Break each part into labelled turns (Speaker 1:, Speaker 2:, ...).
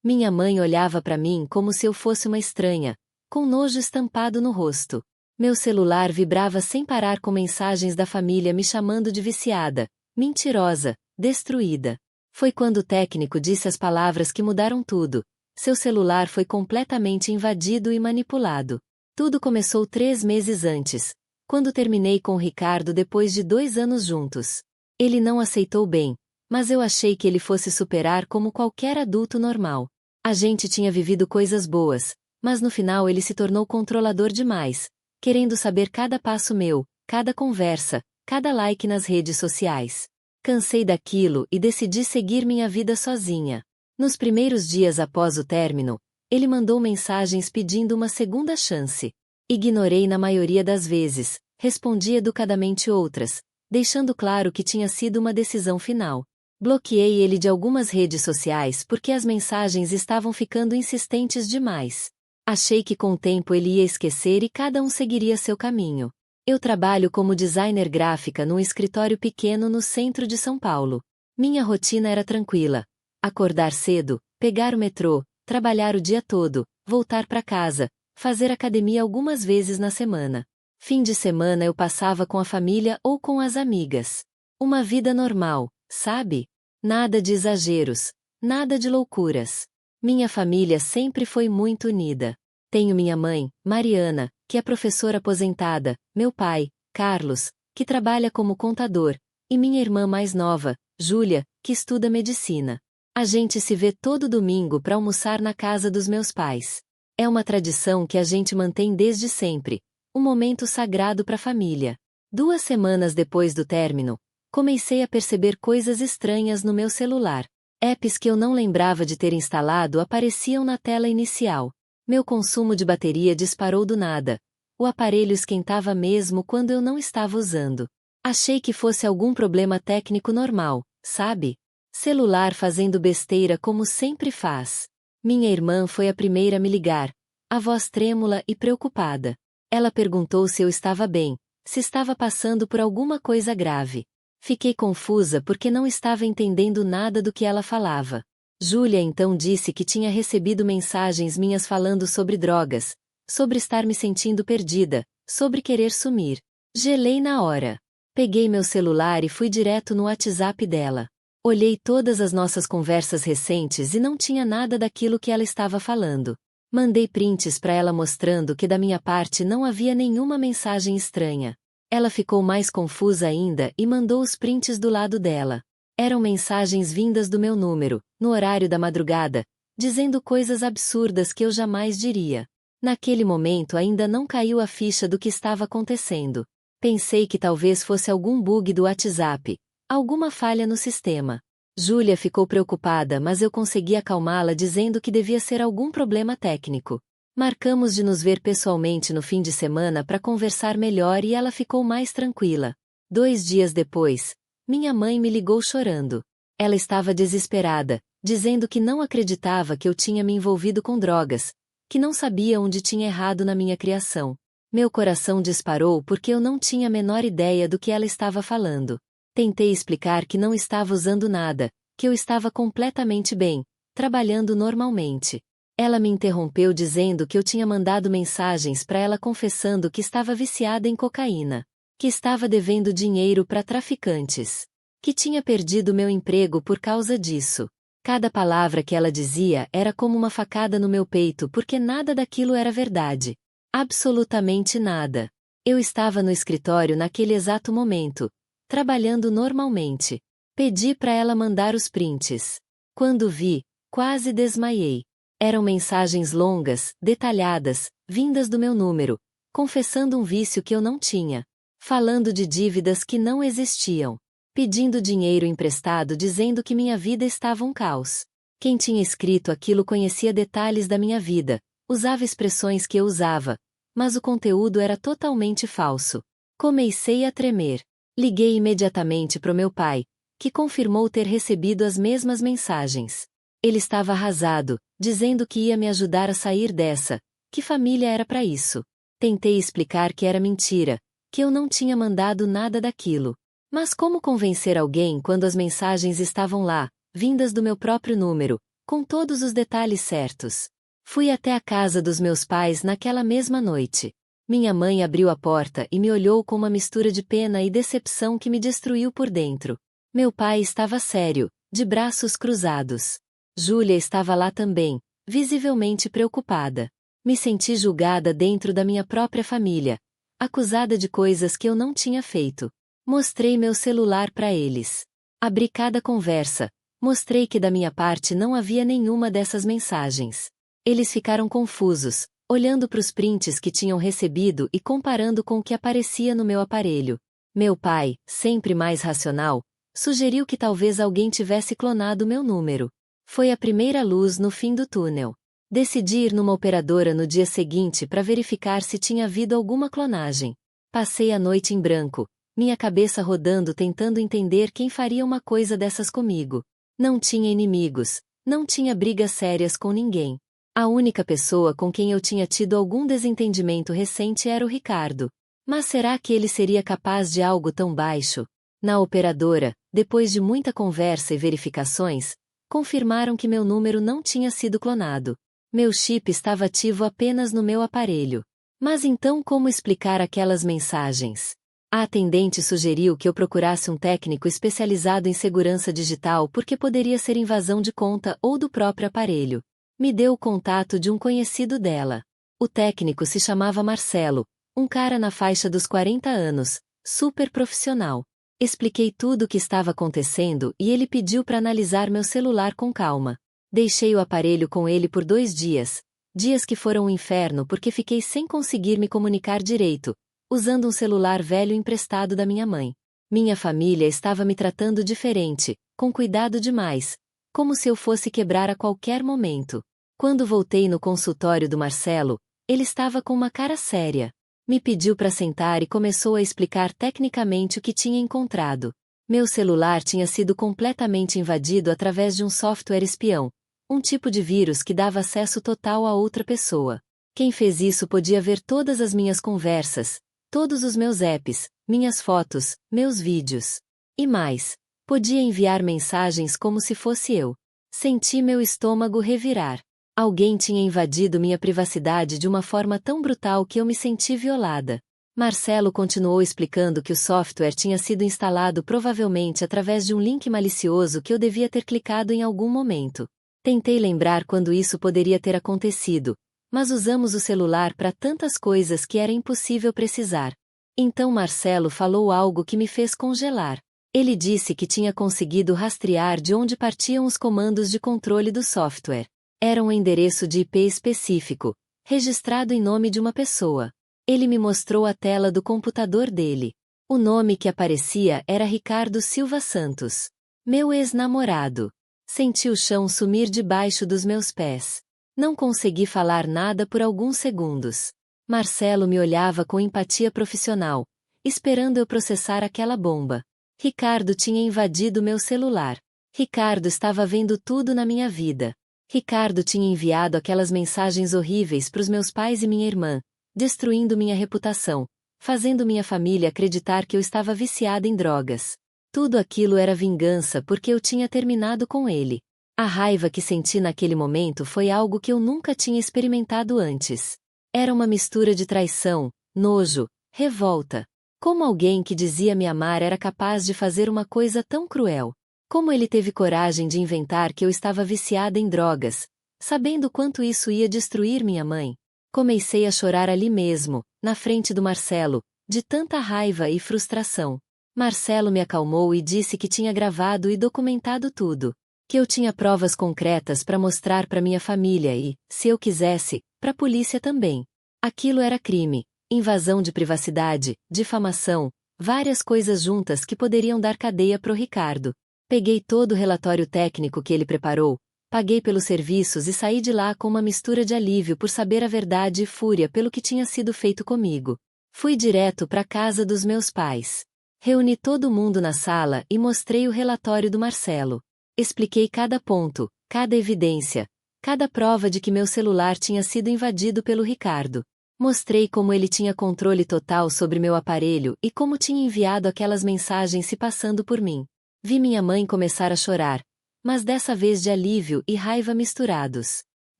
Speaker 1: Minha mãe olhava para mim como se eu fosse uma estranha, com nojo estampado no rosto. Meu celular vibrava sem parar com mensagens da família me chamando de viciada, mentirosa, destruída. Foi quando o técnico disse as palavras que mudaram tudo. Seu celular foi completamente invadido e manipulado. Tudo começou 3 meses antes, quando terminei com o Ricardo depois de 2 anos juntos. Ele não aceitou bem, mas eu achei que ele fosse superar como qualquer adulto normal. A gente tinha vivido coisas boas, mas no final ele se tornou controlador demais, querendo saber cada passo meu, cada conversa, cada like nas redes sociais. Cansei daquilo e decidi seguir minha vida sozinha. Nos primeiros dias após o término, ele mandou mensagens pedindo uma segunda chance. Ignorei na maioria das vezes, respondi educadamente outras, deixando claro que tinha sido uma decisão final. Bloqueei ele de algumas redes sociais porque as mensagens estavam ficando insistentes demais. Achei que com o tempo ele ia esquecer e cada um seguiria seu caminho. Eu trabalho como designer gráfica num escritório pequeno no centro de São Paulo. Minha rotina era tranquila. Acordar cedo, pegar o metrô, trabalhar o dia todo, voltar para casa, fazer academia algumas vezes na semana. Fim de semana eu passava com a família ou com as amigas. Uma vida normal, sabe? Nada de exageros, nada de loucuras. Minha família sempre foi muito unida. Tenho minha mãe, Mariana, que é professora aposentada, meu pai, Carlos, que trabalha como contador, e minha irmã mais nova, Júlia, que estuda medicina. A gente se vê todo domingo para almoçar na casa dos meus pais. É uma tradição que a gente mantém desde sempre, um momento sagrado para a família. 2 semanas depois do término, comecei a perceber coisas estranhas no meu celular. Apps que eu não lembrava de ter instalado apareciam na tela inicial. Meu consumo de bateria disparou do nada. O aparelho esquentava mesmo quando eu não estava usando. Achei que fosse algum problema técnico normal, sabe? Celular fazendo besteira como sempre faz. Minha irmã foi a primeira a me ligar, a voz trêmula e preocupada. Ela perguntou se eu estava bem, se estava passando por alguma coisa grave. Fiquei confusa porque não estava entendendo nada do que ela falava. Júlia então disse que tinha recebido mensagens minhas falando sobre drogas, sobre estar me sentindo perdida, sobre querer sumir. Gelei na hora. Peguei meu celular e fui direto no WhatsApp dela. Olhei todas as nossas conversas recentes e não tinha nada daquilo que ela estava falando. Mandei prints para ela mostrando que da minha parte não havia nenhuma mensagem estranha. Ela ficou mais confusa ainda e mandou os prints do lado dela. Eram mensagens vindas do meu número, no horário da madrugada, dizendo coisas absurdas que eu jamais diria. Naquele momento ainda não caiu a ficha do que estava acontecendo. Pensei que talvez fosse algum bug do WhatsApp, alguma falha no sistema. Júlia ficou preocupada, mas eu consegui acalmá-la dizendo que devia ser algum problema técnico. Marcamos de nos ver pessoalmente no fim de semana para conversar melhor e ela ficou mais tranquila. 2 dias depois, minha mãe me ligou chorando. Ela estava desesperada, dizendo que não acreditava que eu tinha me envolvido com drogas, que não sabia onde tinha errado na minha criação. Meu coração disparou porque eu não tinha a menor ideia do que ela estava falando. Tentei explicar que não estava usando nada, que eu estava completamente bem, trabalhando normalmente. Ela me interrompeu dizendo que eu tinha mandado mensagens para ela confessando que estava viciada em cocaína, que estava devendo dinheiro para traficantes, que tinha perdido meu emprego por causa disso. Cada palavra que ela dizia era como uma facada no meu peito porque nada daquilo era verdade. Absolutamente nada. Eu estava no escritório naquele exato momento, trabalhando normalmente. Pedi para ela mandar os prints. Quando vi, quase desmaiei. Eram mensagens longas, detalhadas, vindas do meu número, confessando um vício que eu não tinha, falando de dívidas que não existiam, pedindo dinheiro emprestado dizendo que minha vida estava um caos. Quem tinha escrito aquilo conhecia detalhes da minha vida, usava expressões que eu usava, mas o conteúdo era totalmente falso. Comecei a tremer. Liguei imediatamente pro meu pai, que confirmou ter recebido as mesmas mensagens. Ele estava arrasado, dizendo que ia me ajudar a sair dessa, que família era para isso. Tentei explicar que era mentira, que eu não tinha mandado nada daquilo. Mas como convencer alguém quando as mensagens estavam lá, vindas do meu próprio número, com todos os detalhes certos. Fui até a casa dos meus pais naquela mesma noite. Minha mãe abriu a porta e me olhou com uma mistura de pena e decepção que me destruiu por dentro. Meu pai estava sério, de braços cruzados. Júlia estava lá também, visivelmente preocupada. Me senti julgada dentro da minha própria família, acusada de coisas que eu não tinha feito. Mostrei meu celular para eles. Abri cada conversa, mostrei que da minha parte não havia nenhuma dessas mensagens. Eles ficaram confusos, olhando para os prints que tinham recebido e comparando com o que aparecia no meu aparelho. Meu pai, sempre mais racional, sugeriu que talvez alguém tivesse clonado meu número. Foi a primeira luz no fim do túnel. Decidi ir numa operadora no dia seguinte para verificar se tinha havido alguma clonagem. Passei a noite em branco, minha cabeça rodando tentando entender quem faria uma coisa dessas comigo. Não tinha inimigos, não tinha brigas sérias com ninguém. A única pessoa com quem eu tinha tido algum desentendimento recente era o Ricardo. Mas será que ele seria capaz de algo tão baixo? Na operadora, depois de muita conversa e verificações, confirmaram que meu número não tinha sido clonado. Meu chip estava ativo apenas no meu aparelho. Mas então como explicar aquelas mensagens? A atendente sugeriu que eu procurasse um técnico especializado em segurança digital porque poderia ser invasão de conta ou do próprio aparelho. Me deu o contato de um conhecido dela. O técnico se chamava Marcelo, um cara na faixa dos 40 anos, super profissional. Expliquei tudo o que estava acontecendo e ele pediu para analisar meu celular com calma. Deixei o aparelho com ele por 2 dias. Dias que foram um inferno porque fiquei sem conseguir me comunicar direito, usando um celular velho emprestado da minha mãe. Minha família estava me tratando diferente, com cuidado demais, como se eu fosse quebrar a qualquer momento. Quando voltei no consultório do Marcelo, ele estava com uma cara séria. Me pediu para sentar e começou a explicar tecnicamente o que tinha encontrado. Meu celular tinha sido completamente invadido através de um software espião, um tipo de vírus que dava acesso total a outra pessoa. Quem fez isso podia ver todas as minhas conversas, todos os meus apps, minhas fotos, meus vídeos. E mais, podia enviar mensagens como se fosse eu. Senti meu estômago revirar. Alguém tinha invadido minha privacidade de uma forma tão brutal que eu me senti violada. Marcelo continuou explicando que o software tinha sido instalado provavelmente através de um link malicioso que eu devia ter clicado em algum momento. Tentei lembrar quando isso poderia ter acontecido, mas usamos o celular para tantas coisas que era impossível precisar. Então Marcelo falou algo que me fez congelar. Ele disse que tinha conseguido rastrear de onde partiam os comandos de controle do software. Era um endereço de IP específico, registrado em nome de uma pessoa. Ele me mostrou a tela do computador dele. O nome que aparecia era Ricardo Silva Santos. Meu ex-namorado. Senti o chão sumir debaixo dos meus pés. Não consegui falar nada por alguns segundos. Marcelo me olhava com empatia profissional, esperando eu processar aquela bomba. Ricardo tinha invadido meu celular. Ricardo estava vendo tudo na minha vida. Ricardo tinha enviado aquelas mensagens horríveis para os meus pais e minha irmã, destruindo minha reputação, fazendo minha família acreditar que eu estava viciada em drogas. Tudo aquilo era vingança porque eu tinha terminado com ele. A raiva que senti naquele momento foi algo que eu nunca tinha experimentado antes. Era uma mistura de traição, nojo, revolta. Como alguém que dizia me amar era capaz de fazer uma coisa tão cruel? Como ele teve coragem de inventar que eu estava viciada em drogas, sabendo quanto isso ia destruir minha mãe? Comecei a chorar ali mesmo, na frente do Marcelo, de tanta raiva e frustração. Marcelo me acalmou e disse que tinha gravado e documentado tudo, que eu tinha provas concretas para mostrar para minha família e, se eu quisesse, para a polícia também. Aquilo era crime, invasão de privacidade, difamação, várias coisas juntas que poderiam dar cadeia pro Ricardo. Peguei todo o relatório técnico que ele preparou, paguei pelos serviços e saí de lá com uma mistura de alívio por saber a verdade e fúria pelo que tinha sido feito comigo. Fui direto para a casa dos meus pais. Reuni todo mundo na sala e mostrei o relatório do Marcelo. Expliquei cada ponto, cada evidência, cada prova de que meu celular tinha sido invadido pelo Ricardo. Mostrei como ele tinha controle total sobre meu aparelho e como tinha enviado aquelas mensagens se passando por mim. Vi minha mãe começar a chorar, mas dessa vez de alívio e raiva misturados.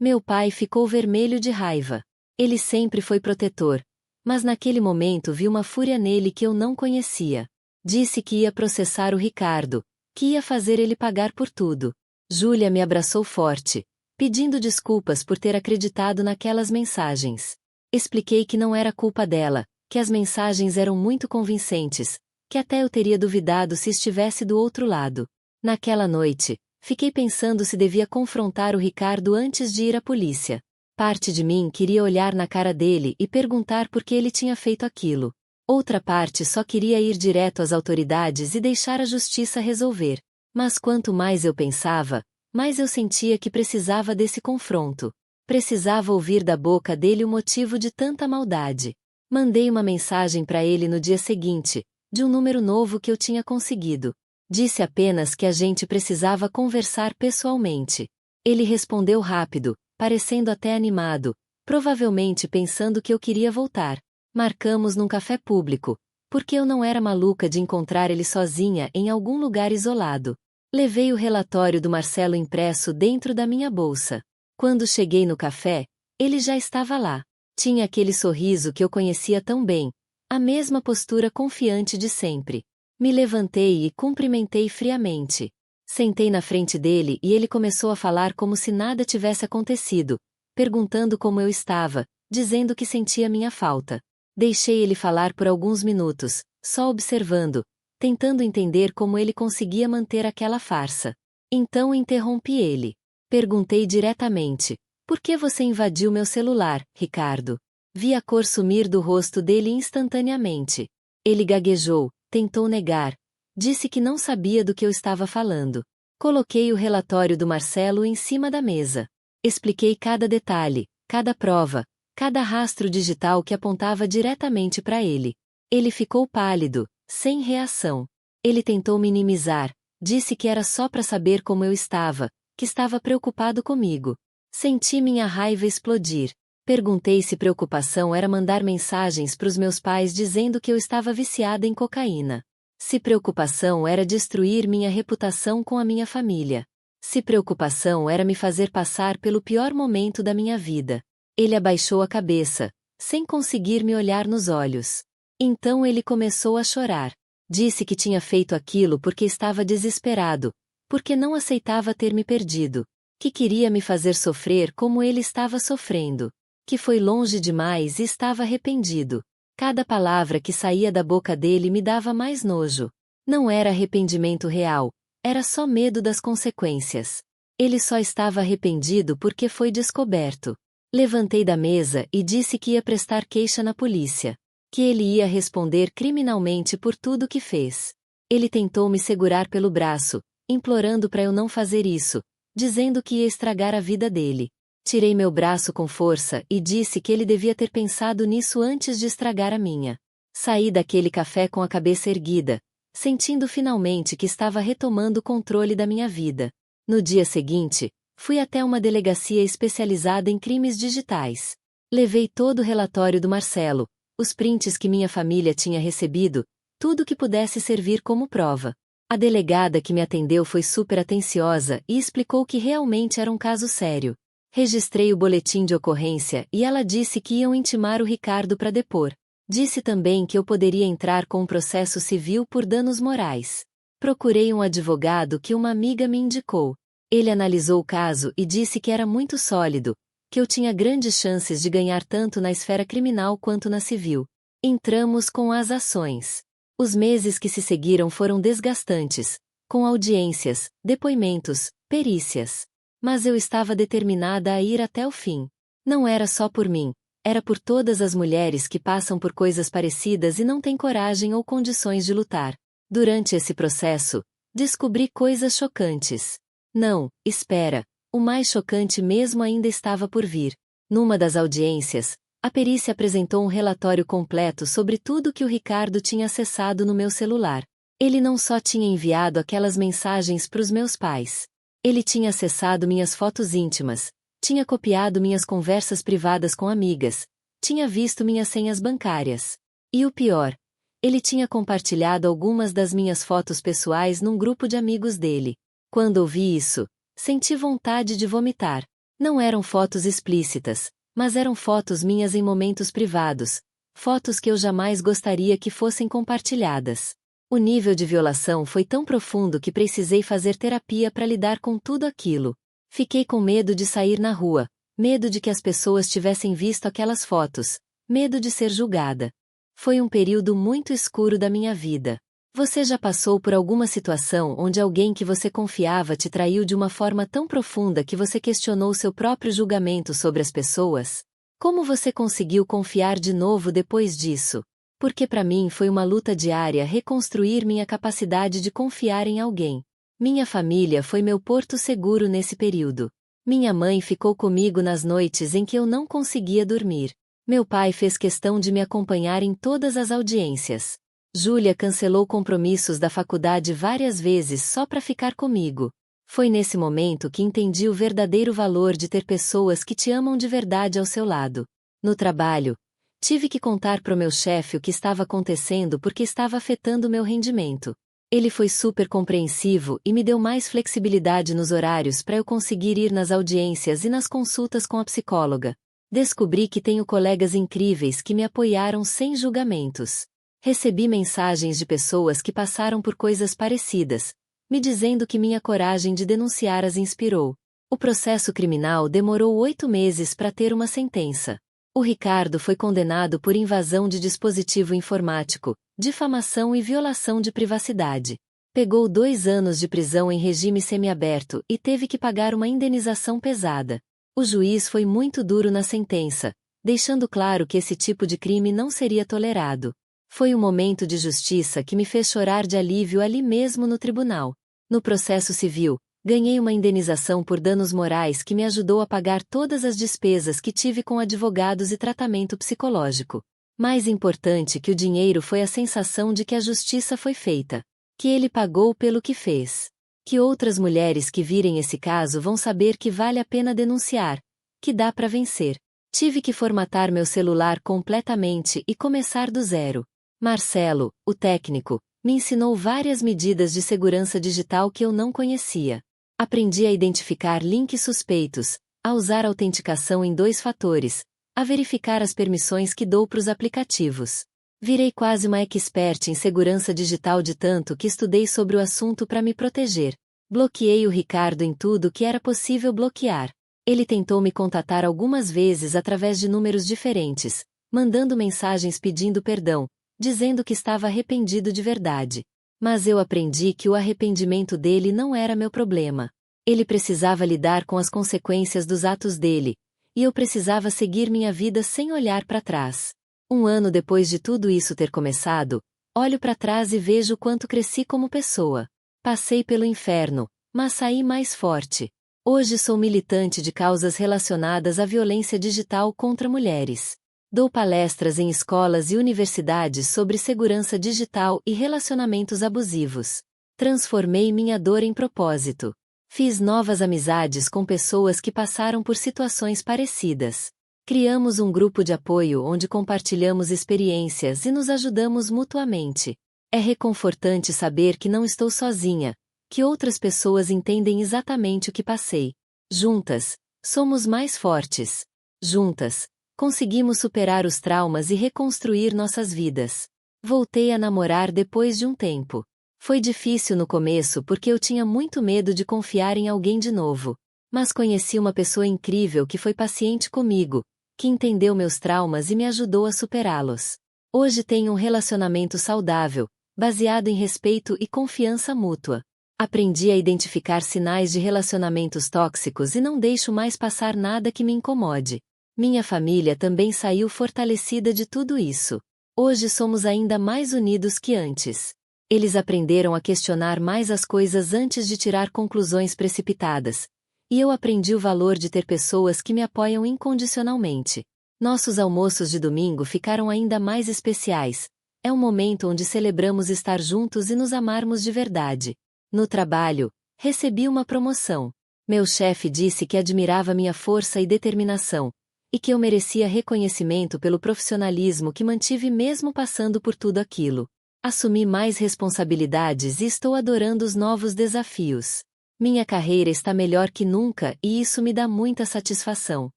Speaker 1: Meu pai ficou vermelho de raiva. Ele sempre foi protetor, mas naquele momento vi uma fúria nele que eu não conhecia. Disse que ia processar o Ricardo, que ia fazer ele pagar por tudo. Júlia me abraçou forte, pedindo desculpas por ter acreditado naquelas mensagens. Expliquei que não era culpa dela, que as mensagens eram muito convincentes, que até eu teria duvidado se estivesse do outro lado. Naquela noite, fiquei pensando se devia confrontar o Ricardo antes de ir à polícia. Parte de mim queria olhar na cara dele e perguntar por que ele tinha feito aquilo. Outra parte só queria ir direto às autoridades e deixar a justiça resolver. Mas quanto mais eu pensava, mais eu sentia que precisava desse confronto. Precisava ouvir da boca dele o motivo de tanta maldade. Mandei uma mensagem para ele no dia seguinte, de um número novo que eu tinha conseguido. Disse apenas que a gente precisava conversar pessoalmente. Ele respondeu rápido, parecendo até animado, provavelmente pensando que eu queria voltar. Marcamos num café público, porque eu não era maluca de encontrar ele sozinha em algum lugar isolado. Levei o relatório do Marcelo impresso dentro da minha bolsa. Quando cheguei no café, ele já estava lá. Tinha aquele sorriso que eu conhecia tão bem, a mesma postura confiante de sempre. Me levantei e cumprimentei friamente. Sentei na frente dele e ele começou a falar como se nada tivesse acontecido, perguntando como eu estava, dizendo que sentia minha falta. Deixei ele falar por alguns minutos, só observando, tentando entender como ele conseguia manter aquela farsa. Então interrompi ele. Perguntei diretamente: por que você invadiu meu celular, Ricardo? Vi a cor sumir do rosto dele instantaneamente. Ele gaguejou, tentou negar. Disse que não sabia do que eu estava falando. Coloquei o relatório do Marcelo em cima da mesa. Expliquei cada detalhe, cada prova, cada rastro digital que apontava diretamente para ele. Ele ficou pálido, sem reação. Ele tentou minimizar, disse que era só para saber como eu estava, que estava preocupado comigo. Senti minha raiva explodir. Perguntei se preocupação era mandar mensagens para os meus pais dizendo que eu estava viciada em cocaína. Se preocupação era destruir minha reputação com a minha família. Se preocupação era me fazer passar pelo pior momento da minha vida. Ele abaixou a cabeça, sem conseguir me olhar nos olhos. Então ele começou a chorar. Disse que tinha feito aquilo porque estava desesperado, porque não aceitava ter me perdido, que queria me fazer sofrer como ele estava sofrendo, que foi longe demais e estava arrependido. Cada palavra que saía da boca dele me dava mais nojo. Não era arrependimento real, era só medo das consequências. Ele só estava arrependido porque foi descoberto. Levantei da mesa e disse que ia prestar queixa na polícia, que ele ia responder criminalmente por tudo que fez. Ele tentou me segurar pelo braço, implorando para eu não fazer isso, dizendo que ia estragar a vida dele. Tirei meu braço com força e disse que ele devia ter pensado nisso antes de estragar a minha. Saí daquele café com a cabeça erguida, sentindo finalmente que estava retomando o controle da minha vida. No dia seguinte, fui até uma delegacia especializada em crimes digitais. Levei todo o relatório do Marcelo, os prints que minha família tinha recebido, tudo que pudesse servir como prova. A delegada que me atendeu foi super atenciosa e explicou que realmente era um caso sério. Registrei o boletim de ocorrência e ela disse que iam intimar o Ricardo para depor. Disse também que eu poderia entrar com um processo civil por danos morais. Procurei um advogado que uma amiga me indicou. Ele analisou o caso e disse que era muito sólido, que eu tinha grandes chances de ganhar tanto na esfera criminal quanto na civil. Entramos com as ações. Os meses que se seguiram foram desgastantes, com audiências, depoimentos, perícias. Mas eu estava determinada a ir até o fim. Não era só por mim, era por todas as mulheres que passam por coisas parecidas e não têm coragem ou condições de lutar. Durante esse processo, descobri coisas chocantes. Não, espera, o mais chocante mesmo ainda estava por vir. Numa das audiências, a perícia apresentou um relatório completo sobre tudo que o Ricardo tinha acessado no meu celular. Ele não só tinha enviado aquelas mensagens para os meus pais. Ele tinha acessado minhas fotos íntimas, tinha copiado minhas conversas privadas com amigas, tinha visto minhas senhas bancárias. E o pior, ele tinha compartilhado algumas das minhas fotos pessoais num grupo de amigos dele. Quando ouvi isso, senti vontade de vomitar. Não eram fotos explícitas, mas eram fotos minhas em momentos privados, fotos que eu jamais gostaria que fossem compartilhadas. O nível de violação foi tão profundo que precisei fazer terapia para lidar com tudo aquilo. Fiquei com medo de sair na rua, medo de que as pessoas tivessem visto aquelas fotos, medo de ser julgada. Foi um período muito escuro da minha vida. Você já passou por alguma situação onde alguém que você confiava te traiu de uma forma tão profunda que você questionou seu próprio julgamento sobre as pessoas? Como você conseguiu confiar de novo depois disso? Porque para mim foi uma luta diária reconstruir minha capacidade de confiar em alguém. Minha família foi meu porto seguro nesse período. Minha mãe ficou comigo nas noites em que eu não conseguia dormir. Meu pai fez questão de me acompanhar em todas as audiências. Júlia cancelou compromissos da faculdade várias vezes só para ficar comigo. Foi nesse momento que entendi o verdadeiro valor de ter pessoas que te amam de verdade ao seu lado. No trabalho, tive que contar pro meu chefe o que estava acontecendo porque estava afetando meu rendimento. Ele foi super compreensivo e me deu mais flexibilidade nos horários para eu conseguir ir nas audiências e nas consultas com a psicóloga. Descobri que tenho colegas incríveis que me apoiaram sem julgamentos. Recebi mensagens de pessoas que passaram por coisas parecidas, me dizendo que minha coragem de denunciar as inspirou. O processo criminal demorou 8 meses para ter uma sentença. O Ricardo foi condenado por invasão de dispositivo informático, difamação e violação de privacidade. Pegou 2 anos de prisão em regime semiaberto e teve que pagar uma indenização pesada. O juiz foi muito duro na sentença, deixando claro que esse tipo de crime não seria tolerado. Foi um momento de justiça que me fez chorar de alívio ali mesmo no tribunal. No processo civil, ganhei uma indenização por danos morais que me ajudou a pagar todas as despesas que tive com advogados e tratamento psicológico. Mais importante que o dinheiro foi a sensação de que a justiça foi feita. Que ele pagou pelo que fez. Que outras mulheres que virem esse caso vão saber que vale a pena denunciar. Que dá para vencer. Tive que formatar meu celular completamente e começar do zero. Marcelo, o técnico, me ensinou várias medidas de segurança digital que eu não conhecia. Aprendi a identificar links suspeitos, a usar autenticação em 2 fatores, a verificar as permissões que dou para os aplicativos. Virei quase uma expert em segurança digital de tanto que estudei sobre o assunto para me proteger. Bloqueei o Ricardo em tudo que era possível bloquear. Ele tentou me contatar algumas vezes através de números diferentes, mandando mensagens pedindo perdão, dizendo que estava arrependido de verdade. Mas eu aprendi que o arrependimento dele não era meu problema. Ele precisava lidar com as consequências dos atos dele, e eu precisava seguir minha vida sem olhar para trás. 1 ano depois de tudo isso ter começado, olho para trás e vejo quanto cresci como pessoa. Passei pelo inferno, mas saí mais forte. Hoje sou militante de causas relacionadas à violência digital contra mulheres. Dou palestras em escolas e universidades sobre segurança digital e relacionamentos abusivos. Transformei minha dor em propósito. Fiz novas amizades com pessoas que passaram por situações parecidas. Criamos um grupo de apoio onde compartilhamos experiências e nos ajudamos mutuamente. É reconfortante saber que não estou sozinha, que outras pessoas entendem exatamente o que passei. Juntas, somos mais fortes. Juntas, conseguimos superar os traumas e reconstruir nossas vidas. Voltei a namorar depois de um tempo. Foi difícil no começo porque eu tinha muito medo de confiar em alguém de novo. Mas conheci uma pessoa incrível que foi paciente comigo, que entendeu meus traumas e me ajudou a superá-los. Hoje tenho um relacionamento saudável, baseado em respeito e confiança mútua. Aprendi a identificar sinais de relacionamentos tóxicos e não deixo mais passar nada que me incomode. Minha família também saiu fortalecida de tudo isso. Hoje somos ainda mais unidos que antes. Eles aprenderam a questionar mais as coisas antes de tirar conclusões precipitadas. E eu aprendi o valor de ter pessoas que me apoiam incondicionalmente. Nossos almoços de domingo ficaram ainda mais especiais. É um momento onde celebramos estar juntos e nos amarmos de verdade. No trabalho, recebi uma promoção. Meu chefe disse que admirava minha força e determinação, e que eu merecia reconhecimento pelo profissionalismo que mantive mesmo passando por tudo aquilo. Assumi mais responsabilidades e estou adorando os novos desafios. Minha carreira está melhor que nunca e isso me dá muita satisfação.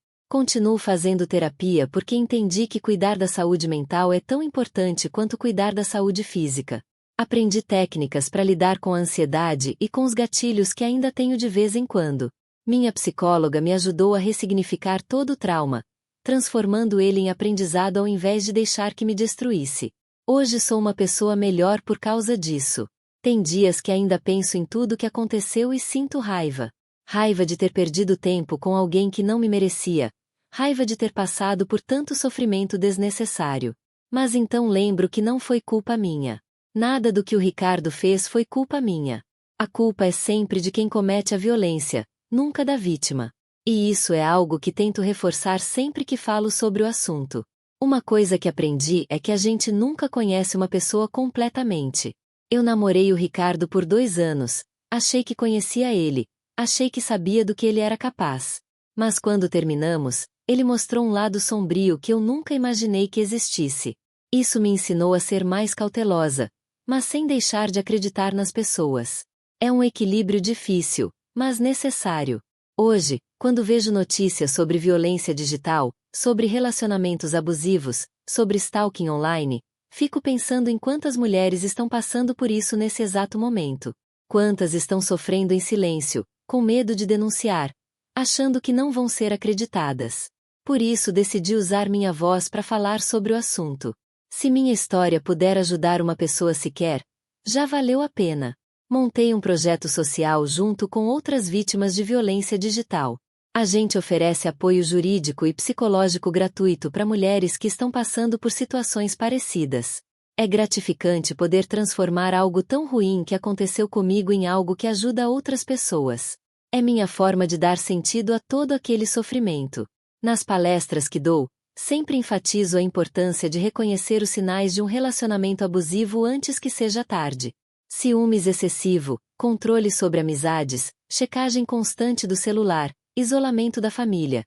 Speaker 1: Continuo fazendo terapia porque entendi que cuidar da saúde mental é tão importante quanto cuidar da saúde física. Aprendi técnicas para lidar com a ansiedade e com os gatilhos que ainda tenho de vez em quando. Minha psicóloga me ajudou a ressignificar todo o trauma, transformando ele em aprendizado ao invés de deixar que me destruísse. Hoje sou uma pessoa melhor por causa disso. Tem dias que ainda penso em tudo o que aconteceu e sinto raiva. Raiva de ter perdido tempo com alguém que não me merecia. Raiva de ter passado por tanto sofrimento desnecessário. Mas então lembro que não foi culpa minha. Nada do que o Ricardo fez foi culpa minha. A culpa é sempre de quem comete a violência, nunca da vítima. E isso é algo que tento reforçar sempre que falo sobre o assunto. Uma coisa que aprendi é que a gente nunca conhece uma pessoa completamente. Eu namorei o Ricardo por 2 anos, achei que conhecia ele, achei que sabia do que ele era capaz. Mas quando terminamos, ele mostrou um lado sombrio que eu nunca imaginei que existisse. Isso me ensinou a ser mais cautelosa, mas sem deixar de acreditar nas pessoas. É um equilíbrio difícil, mas necessário. Hoje, quando vejo notícias sobre violência digital, sobre relacionamentos abusivos, sobre stalking online, fico pensando em quantas mulheres estão passando por isso nesse exato momento. Quantas estão sofrendo em silêncio, com medo de denunciar, achando que não vão ser acreditadas. Por isso decidi usar minha voz para falar sobre o assunto. Se minha história puder ajudar uma pessoa sequer, já valeu a pena. Montei um projeto social junto com outras vítimas de violência digital. A gente oferece apoio jurídico e psicológico gratuito para mulheres que estão passando por situações parecidas. É gratificante poder transformar algo tão ruim que aconteceu comigo em algo que ajuda outras pessoas. É minha forma de dar sentido a todo aquele sofrimento. Nas palestras que dou, sempre enfatizo a importância de reconhecer os sinais de um relacionamento abusivo antes que seja tarde. Ciúmes excessivo, controle sobre amizades, checagem constante do celular, isolamento da família.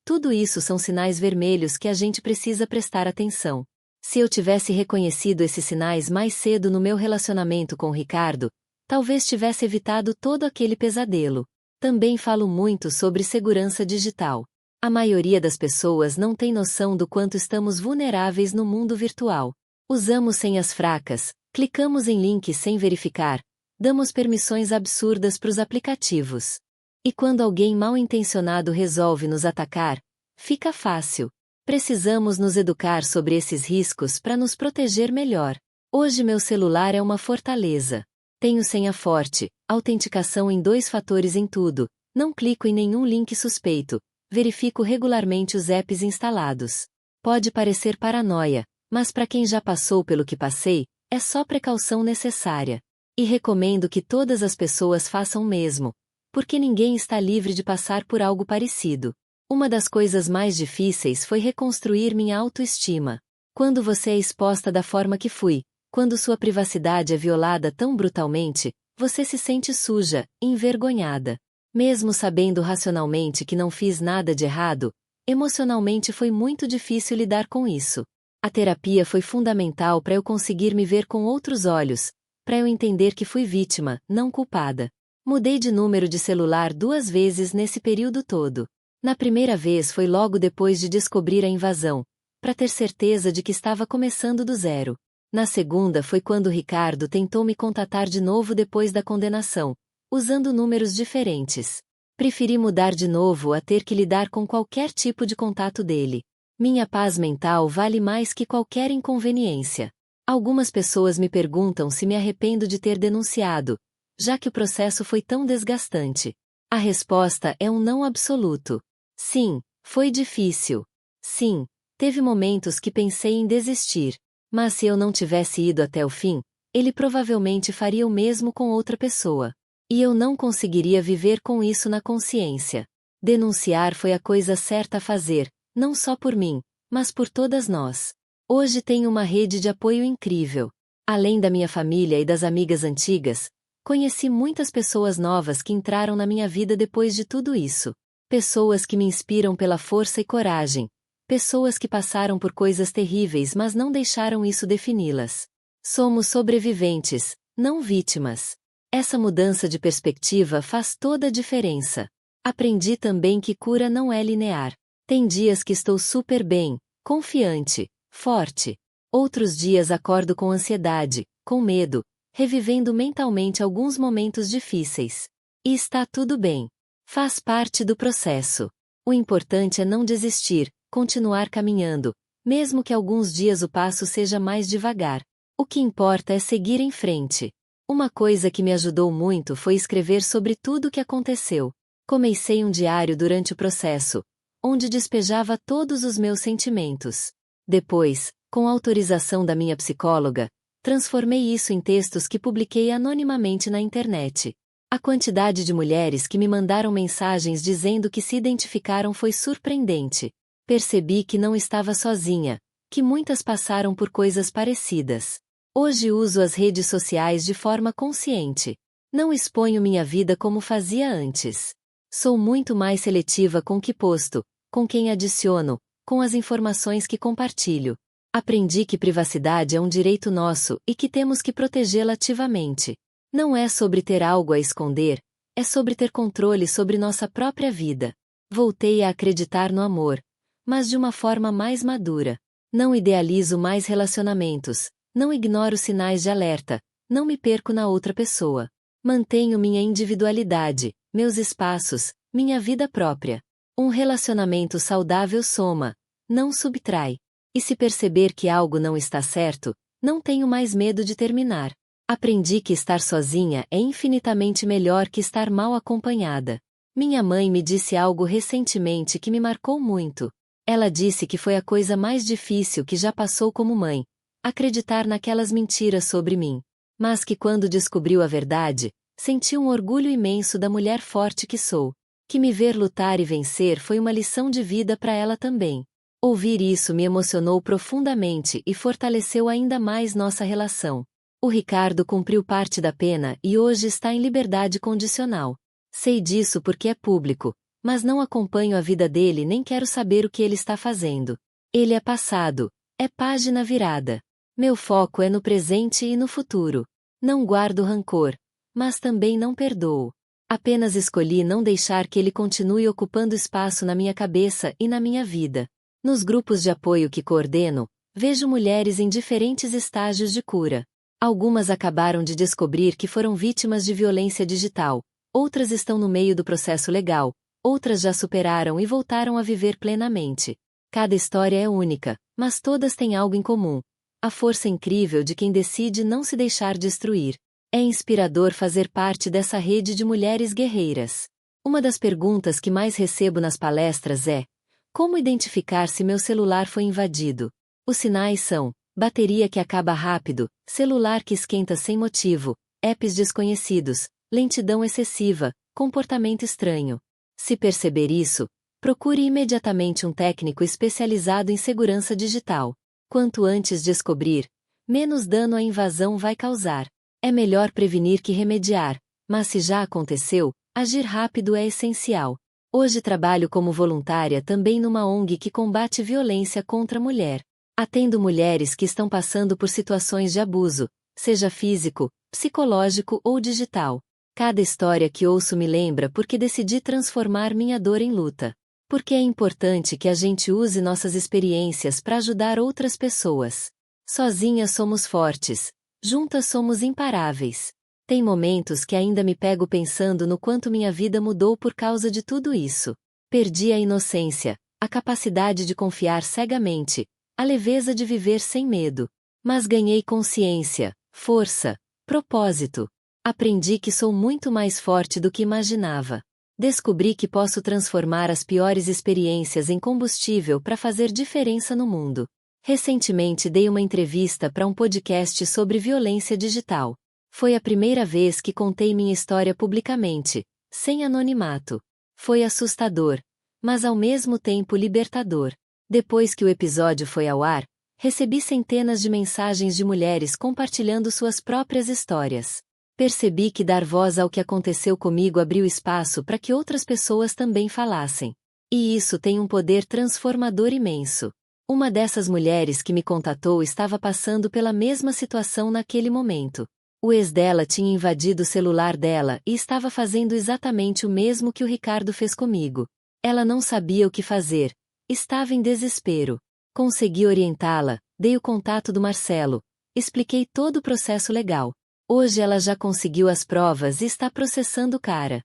Speaker 1: Tudo isso são sinais vermelhos que a gente precisa prestar atenção. Se eu tivesse reconhecido esses sinais mais cedo no meu relacionamento com o Ricardo, talvez tivesse evitado todo aquele pesadelo. Também falo muito sobre segurança digital. A maioria das pessoas não tem noção do quanto estamos vulneráveis no mundo virtual. Usamos senhas fracas, clicamos em links sem verificar, damos permissões absurdas para os aplicativos. E quando alguém mal-intencionado resolve nos atacar, fica fácil. Precisamos nos educar sobre esses riscos para nos proteger melhor. Hoje meu celular é uma fortaleza. Tenho senha forte, autenticação em 2 fatores em tudo, não clico em nenhum link suspeito, verifico regularmente os apps instalados. Pode parecer paranoia, mas para quem já passou pelo que passei, é só precaução necessária. E recomendo que todas as pessoas façam o mesmo, porque ninguém está livre de passar por algo parecido. Uma das coisas mais difíceis foi reconstruir minha autoestima. Quando você é exposta da forma que fui, quando sua privacidade é violada tão brutalmente, você se sente suja, envergonhada. Mesmo sabendo racionalmente que não fiz nada de errado, emocionalmente foi muito difícil lidar com isso. A terapia foi fundamental para eu conseguir me ver com outros olhos, para eu entender que fui vítima, não culpada. Mudei de número de celular 2 vezes nesse período todo. Na primeira vez foi logo depois de descobrir a invasão, para ter certeza de que estava começando do zero. Na segunda foi quando Ricardo tentou me contatar de novo depois da condenação, usando números diferentes. Preferi mudar de novo a ter que lidar com qualquer tipo de contato dele. Minha paz mental vale mais que qualquer inconveniência. Algumas pessoas me perguntam se me arrependo de ter denunciado, já que o processo foi tão desgastante. A resposta é um não absoluto. Sim, foi difícil. Sim, teve momentos que pensei em desistir. Mas se eu não tivesse ido até o fim, ele provavelmente faria o mesmo com outra pessoa. E eu não conseguiria viver com isso na consciência. Denunciar foi a coisa certa a fazer, não só por mim, mas por todas nós. Hoje tenho uma rede de apoio incrível. Além da minha família e das amigas antigas, conheci muitas pessoas novas que entraram na minha vida depois de tudo isso. Pessoas que me inspiram pela força e coragem. Pessoas que passaram por coisas terríveis mas não deixaram isso defini-las. Somos sobreviventes, não vítimas. Essa mudança de perspectiva faz toda a diferença. Aprendi também que cura não é linear. Tem dias que estou super bem, confiante, forte. Outros dias acordo com ansiedade, com medo, revivendo mentalmente alguns momentos difíceis. E está tudo bem. Faz parte do processo. O importante é não desistir, continuar caminhando, mesmo que alguns dias o passo seja mais devagar. O que importa é seguir em frente. Uma coisa que me ajudou muito foi escrever sobre tudo o que aconteceu. Comecei um diário durante o processo, onde despejava todos os meus sentimentos. Depois, com autorização da minha psicóloga, transformei isso em textos que publiquei anonimamente na internet. A quantidade de mulheres que me mandaram mensagens dizendo que se identificaram foi surpreendente. Percebi que não estava sozinha, que muitas passaram por coisas parecidas. Hoje uso as redes sociais de forma consciente. Não exponho minha vida como fazia antes. Sou muito mais seletiva com o que posto, com quem adiciono, com as informações que compartilho. Aprendi que privacidade é um direito nosso e que temos que protegê-la ativamente. Não é sobre ter algo a esconder, é sobre ter controle sobre nossa própria vida. Voltei a acreditar no amor, mas de uma forma mais madura. Não idealizo mais relacionamentos, não ignoro sinais de alerta, não me perco na outra pessoa. Mantenho minha individualidade, meus espaços, minha vida própria. Um relacionamento saudável soma, não subtrai. E se perceber que algo não está certo, não tenho mais medo de terminar. Aprendi que estar sozinha é infinitamente melhor que estar mal acompanhada. Minha mãe me disse algo recentemente que me marcou muito. Ela disse que foi a coisa mais difícil que já passou como mãe, acreditar naquelas mentiras sobre mim. Mas que quando descobriu a verdade, senti um orgulho imenso da mulher forte que sou. Que me ver lutar e vencer foi uma lição de vida para ela também. Ouvir isso me emocionou profundamente e fortaleceu ainda mais nossa relação. O Ricardo cumpriu parte da pena e hoje está em liberdade condicional. Sei disso porque é público, mas não acompanho a vida dele nem quero saber o que ele está fazendo. Ele é passado, é página virada. Meu foco é no presente e no futuro. Não guardo rancor, mas também não perdoo. Apenas escolhi não deixar que ele continue ocupando espaço na minha cabeça e na minha vida. Nos grupos de apoio que coordeno, vejo mulheres em diferentes estágios de cura. Algumas acabaram de descobrir que foram vítimas de violência digital, outras estão no meio do processo legal, outras já superaram e voltaram a viver plenamente. Cada história é única, mas todas têm algo em comum: a força incrível de quem decide não se deixar destruir. É inspirador fazer parte dessa rede de mulheres guerreiras. Uma das perguntas que mais recebo nas palestras é: como identificar se meu celular foi invadido? Os sinais são: bateria que acaba rápido, celular que esquenta sem motivo, apps desconhecidos, lentidão excessiva, comportamento estranho. Se perceber isso, procure imediatamente um técnico especializado em segurança digital. Quanto antes descobrir, menos dano a invasão vai causar. É melhor prevenir que remediar, mas se já aconteceu, agir rápido é essencial. Hoje trabalho como voluntária também numa ONG que combate violência contra a mulher. Atendo mulheres que estão passando por situações de abuso, seja físico, psicológico ou digital. Cada história que ouço me lembra porque decidi transformar minha dor em luta. Porque é importante que a gente use nossas experiências para ajudar outras pessoas. Sozinhas somos fortes, juntas somos imparáveis. Tem momentos que ainda me pego pensando no quanto minha vida mudou por causa de tudo isso. Perdi a inocência, a capacidade de confiar cegamente, a leveza de viver sem medo. Mas ganhei consciência, força, propósito. Aprendi que sou muito mais forte do que imaginava. Descobri que posso transformar as piores experiências em combustível para fazer diferença no mundo. Recentemente dei uma entrevista para um podcast sobre violência digital. Foi a primeira vez que contei minha história publicamente, sem anonimato. Foi assustador, mas ao mesmo tempo libertador. Depois que o episódio foi ao ar, recebi centenas de mensagens de mulheres compartilhando suas próprias histórias. Percebi que dar voz ao que aconteceu comigo abriu espaço para que outras pessoas também falassem. E isso tem um poder transformador imenso. Uma dessas mulheres que me contatou estava passando pela mesma situação naquele momento. O ex dela tinha invadido o celular dela e estava fazendo exatamente o mesmo que o Ricardo fez comigo. Ela não sabia o que fazer. Estava em desespero. Consegui orientá-la, dei o contato do Marcelo, expliquei todo o processo legal. Hoje ela já conseguiu as provas e está processando o cara.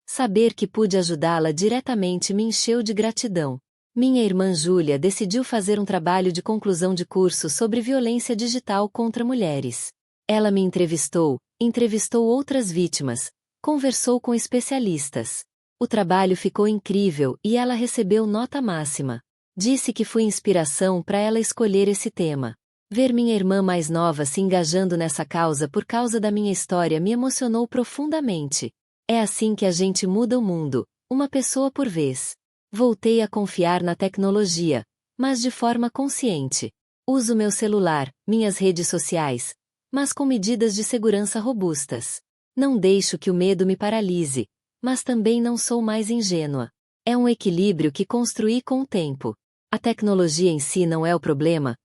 Speaker 1: Saber que pude ajudá-la diretamente me encheu de gratidão. Minha irmã Júlia decidiu fazer um trabalho de conclusão de curso sobre violência digital contra mulheres. Ela me entrevistou outras vítimas, conversou com especialistas. O trabalho ficou incrível e ela recebeu nota máxima. Disse que fui inspiração para ela escolher esse tema. Ver minha irmã mais nova se engajando nessa causa por causa da minha história me emocionou profundamente. É assim que a gente muda o mundo, uma pessoa por vez. Voltei a confiar na tecnologia, mas de forma consciente. Uso meu celular, minhas redes sociais, mas com medidas de segurança robustas. Não deixo que o medo me paralise, mas também não sou mais ingênua. É um equilíbrio que construí com o tempo. A tecnologia em si não é o problema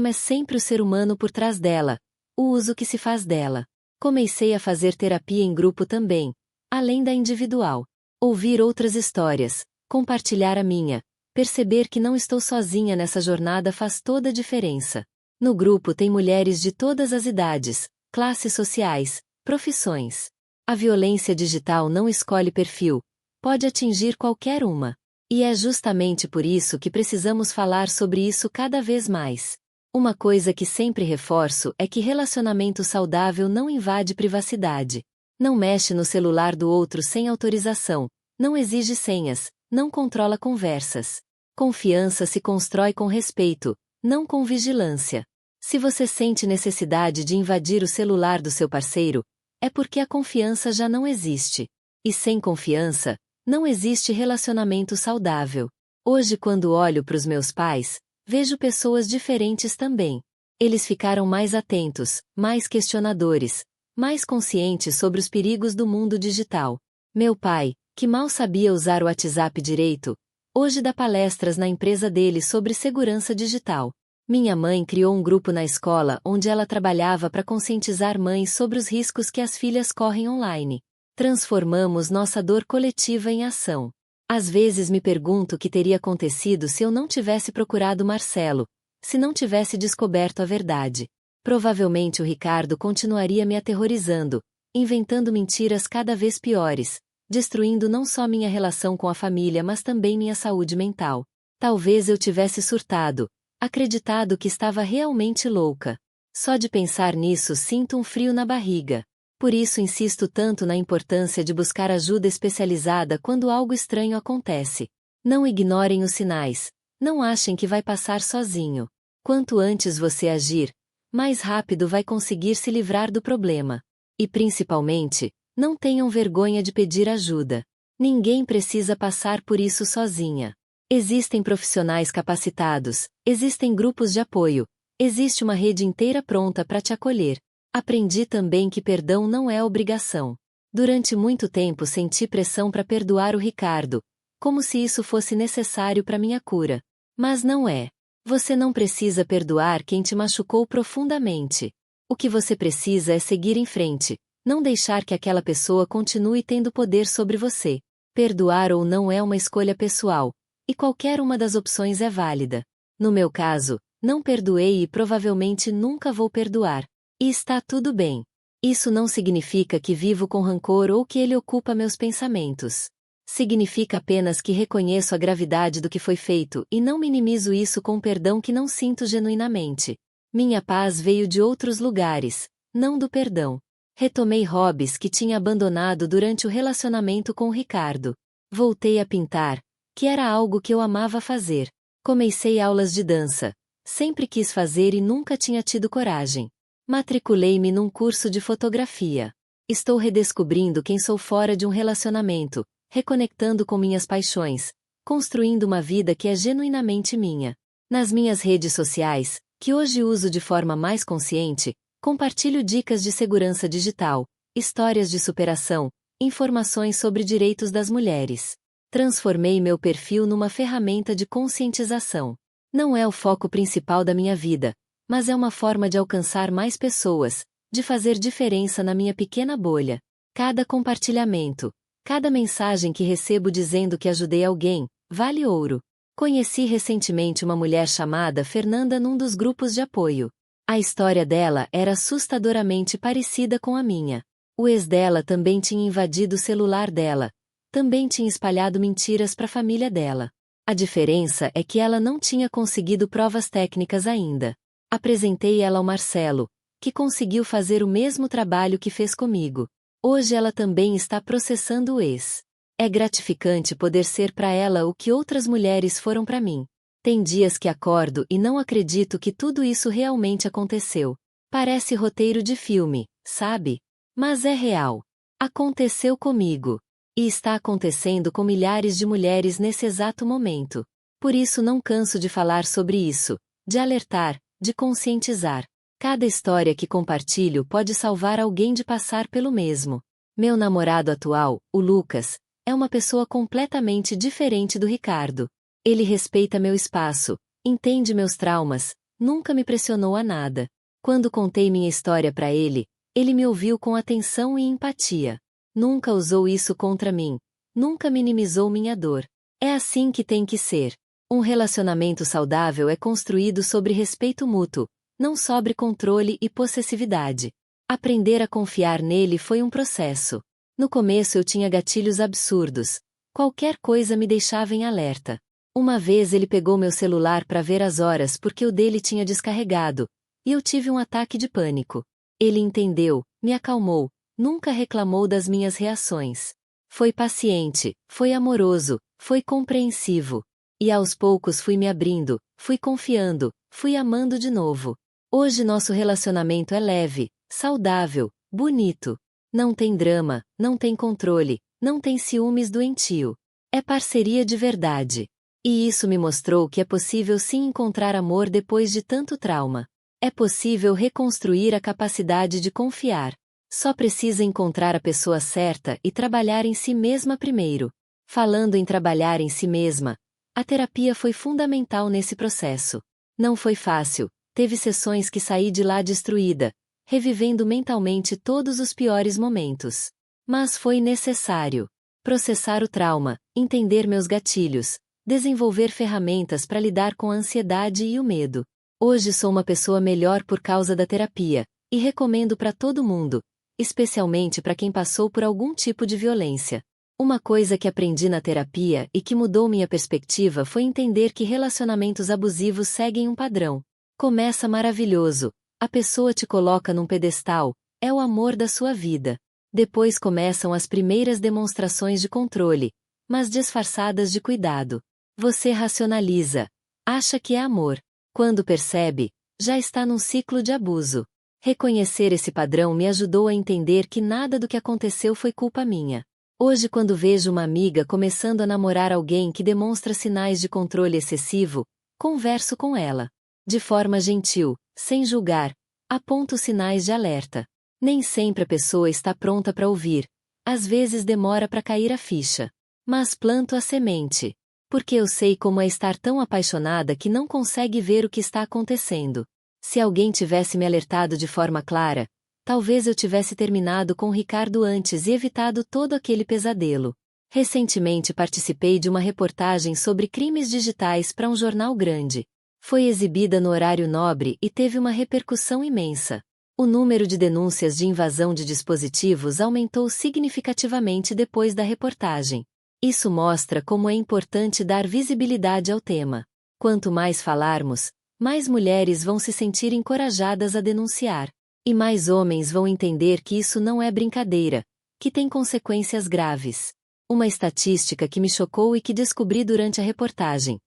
Speaker 1: é sempre o ser humano por trás dela, o uso que se faz dela. Comecei a fazer terapia em grupo também, além da individual. Ouvir outras histórias, compartilhar a minha, perceber que não estou sozinha nessa jornada faz toda a diferença. No grupo tem mulheres de todas as idades, classes sociais, profissões. A violência digital não escolhe perfil, pode atingir qualquer uma. E é justamente por isso que precisamos falar sobre isso cada vez mais. Uma coisa que sempre reforço é que relacionamento saudável não invade privacidade. Não mexe no celular do outro sem autorização, não exige senhas, não controla conversas. Confiança se constrói com respeito, não com vigilância. Se você sente necessidade de invadir o celular do seu parceiro, é porque a confiança já não existe. E sem confiança, não existe relacionamento saudável. Hoje, quando olho para os meus pais, vejo pessoas diferentes também. Eles ficaram mais atentos, mais questionadores, mais conscientes sobre os perigos do mundo digital. Meu pai, que mal sabia usar o WhatsApp direito, hoje dá palestras na empresa dele sobre segurança digital. Minha mãe criou um grupo na escola onde ela trabalhava para conscientizar mães sobre os riscos que as filhas correm online. Transformamos nossa dor coletiva em ação. Às vezes me pergunto o que teria acontecido se eu não tivesse procurado Marcelo, se não tivesse descoberto a verdade. Provavelmente o Ricardo continuaria me aterrorizando, inventando mentiras cada vez piores, destruindo não só minha relação com a família mas também minha saúde mental. Talvez eu tivesse surtado, acreditado que estava realmente louca. Só de pensar nisso sinto um frio na barriga. Por isso insisto tanto na importância de buscar ajuda especializada quando algo estranho acontece. Não ignorem os sinais. Não achem que vai passar sozinho. Quanto antes você agir, mais rápido vai conseguir se livrar do problema. E principalmente, não tenham vergonha de pedir ajuda. Ninguém precisa passar por isso sozinha. Existem profissionais capacitados, existem grupos de apoio, existe uma rede inteira pronta para te acolher. Aprendi também que perdão não é obrigação. Durante muito tempo senti pressão para perdoar o Ricardo, como se isso fosse necessário para minha cura. Mas não é. Você não precisa perdoar quem te machucou profundamente. O que você precisa é seguir em frente, não deixar que aquela pessoa continue tendo poder sobre você. Perdoar ou não é uma escolha pessoal, e qualquer uma das opções é válida. No meu caso, não perdoei e provavelmente nunca vou perdoar. E está tudo bem. Isso não significa que vivo com rancor ou que ele ocupa meus pensamentos. Significa apenas que reconheço a gravidade do que foi feito e não minimizo isso com perdão que não sinto genuinamente. Minha paz veio de outros lugares, não do perdão. Retomei hobbies que tinha abandonado durante o relacionamento com o Ricardo. Voltei a pintar, que era algo que eu amava fazer. Comecei aulas de dança. Sempre quis fazer e nunca tinha tido coragem. Matriculei-me num curso de fotografia. Estou redescobrindo quem sou fora de um relacionamento, reconectando com minhas paixões, construindo uma vida que é genuinamente minha. Nas minhas redes sociais, que hoje uso de forma mais consciente, compartilho dicas de segurança digital, histórias de superação, informações sobre direitos das mulheres. Transformei meu perfil numa ferramenta de conscientização. Não é o foco principal da minha vida, mas é uma forma de alcançar mais pessoas, de fazer diferença na minha pequena bolha. Cada compartilhamento, cada mensagem que recebo dizendo que ajudei alguém, vale ouro. Conheci recentemente uma mulher chamada Fernanda num dos grupos de apoio. A história dela era assustadoramente parecida com a minha. O ex dela também tinha invadido o celular dela, também tinha espalhado mentiras para a família dela. A diferença é que ela não tinha conseguido provas técnicas ainda. Apresentei ela ao Marcelo, que conseguiu fazer o mesmo trabalho que fez comigo. Hoje ela também está processando o ex. É gratificante poder ser para ela o que outras mulheres foram para mim. Tem dias que acordo e não acredito que tudo isso realmente aconteceu. Parece roteiro de filme, sabe? Mas é real. Aconteceu comigo. E está acontecendo com milhares de mulheres nesse exato momento. Por isso não canso de falar sobre isso, de alertar, de conscientizar. Cada história que compartilho pode salvar alguém de passar pelo mesmo. Meu namorado atual, o Lucas, é uma pessoa completamente diferente do Ricardo. Ele respeita meu espaço, entende meus traumas, nunca me pressionou a nada. Quando contei minha história para ele me ouviu com atenção e empatia. Nunca usou isso contra mim, nunca minimizou minha dor. É assim que tem que ser. Um relacionamento saudável é construído sobre respeito mútuo, não sobre controle e possessividade. Aprender a confiar nele foi um processo. No começo eu tinha gatilhos absurdos. Qualquer coisa me deixava em alerta. Uma vez ele pegou meu celular para ver as horas porque o dele tinha descarregado, e eu tive um ataque de pânico. Ele entendeu, me acalmou, nunca reclamou das minhas reações. Foi paciente, foi amoroso, foi compreensivo. E aos poucos fui me abrindo, fui confiando, fui amando de novo. Hoje nosso relacionamento é leve, saudável, bonito. Não tem drama, não tem controle, não tem ciúmes doentio. É parceria de verdade. E isso me mostrou que é possível sim encontrar amor depois de tanto trauma. É possível reconstruir a capacidade de confiar. Só precisa encontrar a pessoa certa e trabalhar em si mesma primeiro. Falando em trabalhar em si mesma, a terapia foi fundamental nesse processo. Não foi fácil, teve sessões que saí de lá destruída, revivendo mentalmente todos os piores momentos. Mas foi necessário. Processar o trauma, entender meus gatilhos, desenvolver ferramentas para lidar com a ansiedade e o medo. Hoje sou uma pessoa melhor por causa da terapia, e recomendo para todo mundo, especialmente para quem passou por algum tipo de violência. Uma coisa que aprendi na terapia e que mudou minha perspectiva foi entender que relacionamentos abusivos seguem um padrão. Começa maravilhoso, a pessoa te coloca num pedestal, é o amor da sua vida. Depois começam as primeiras demonstrações de controle, mas disfarçadas de cuidado. Você racionaliza, acha que é amor. Quando percebe, já está num ciclo de abuso. Reconhecer esse padrão me ajudou a entender que nada do que aconteceu foi culpa minha. Hoje, quando vejo uma amiga começando a namorar alguém que demonstra sinais de controle excessivo, converso com ela. De forma gentil, sem julgar, aponto sinais de alerta. Nem sempre a pessoa está pronta para ouvir. Às vezes demora para cair a ficha. Mas planto a semente. Porque eu sei como é estar tão apaixonada que não consegue ver o que está acontecendo. Se alguém tivesse me alertado de forma clara, talvez eu tivesse terminado com o Ricardo antes e evitado todo aquele pesadelo. Recentemente participei de uma reportagem sobre crimes digitais para um jornal grande. Foi exibida no horário nobre e teve uma repercussão imensa. O número de denúncias de invasão de dispositivos aumentou significativamente depois da reportagem. Isso mostra como é importante dar visibilidade ao tema. Quanto mais falarmos, mais mulheres vão se sentir encorajadas a denunciar. E mais homens vão entender que isso não é brincadeira, que tem consequências graves. Uma estatística que me chocou e que descobri durante a reportagem.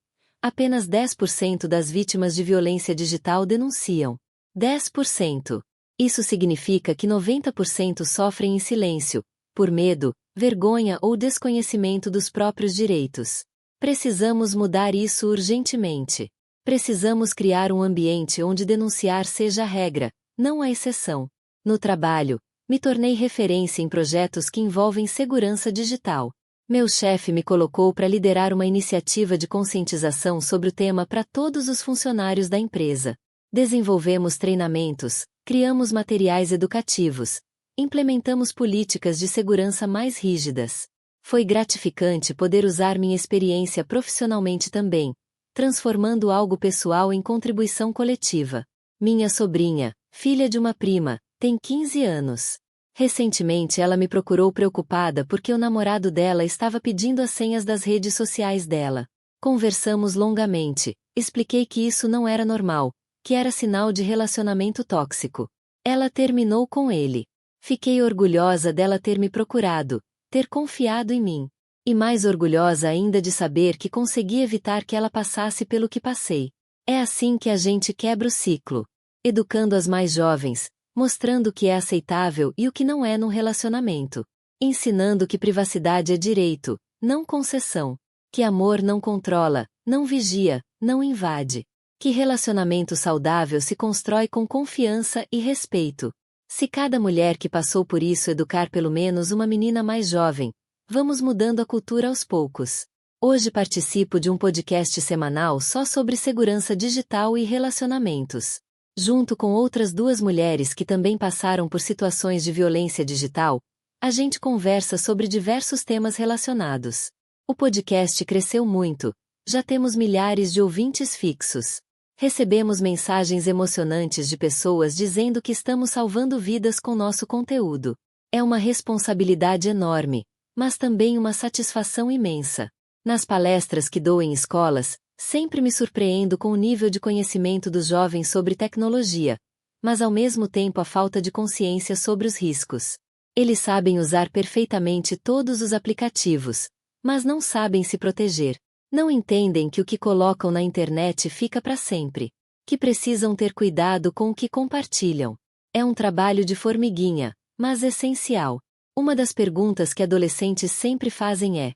Speaker 1: Apenas 10% das vítimas de violência digital denunciam. 10%. Isso significa que 90% sofrem em silêncio, por medo, vergonha ou desconhecimento dos próprios direitos. Precisamos mudar isso urgentemente. Precisamos criar um ambiente onde denunciar seja a regra, não a exceção. No trabalho, me tornei referência em projetos que envolvem segurança digital. Meu chefe me colocou para liderar uma iniciativa de conscientização sobre o tema para todos os funcionários da empresa. Desenvolvemos treinamentos, Criamos materiais educativos. Implementamos políticas de segurança mais rígidas. Foi gratificante poder usar minha experiência profissionalmente também, transformando algo pessoal em contribuição coletiva. Minha sobrinha, filha de uma prima, tem 15 anos. Recentemente ela me procurou preocupada porque o namorado dela estava pedindo as senhas das redes sociais dela. Conversamos longamente, expliquei que isso não era normal, que era sinal de relacionamento tóxico. Ela terminou com ele. Fiquei orgulhosa dela ter me procurado, ter confiado em mim. E mais orgulhosa ainda de saber que consegui evitar que ela passasse pelo que passei. É assim que a gente quebra o ciclo. Educando as mais jovens, mostrando o que é aceitável e o que não é num relacionamento. Ensinando que privacidade é direito, não concessão. Que amor não controla, não vigia, não invade. Que relacionamento saudável se constrói com confiança e respeito. Se cada mulher que passou por isso educar pelo menos uma menina mais jovem, vamos mudando a cultura aos poucos. Hoje participo de um podcast semanal só sobre segurança digital e relacionamentos. Junto com outras 2 mulheres que também passaram por situações de violência digital, a gente conversa sobre diversos temas relacionados. O podcast cresceu muito, já temos milhares de ouvintes fixos. Recebemos mensagens emocionantes de pessoas dizendo que estamos salvando vidas com nosso conteúdo. É uma responsabilidade enorme, mas também uma satisfação imensa. Nas palestras que dou em escolas, sempre me surpreendo com o nível de conhecimento dos jovens sobre tecnologia, mas ao mesmo tempo a falta de consciência sobre os riscos. Eles sabem usar perfeitamente todos os aplicativos, mas não sabem se proteger. Não entendem que o que colocam na internet fica para sempre. Que precisam ter cuidado com o que compartilham. É um trabalho de formiguinha, mas essencial. Uma das perguntas que adolescentes sempre fazem é: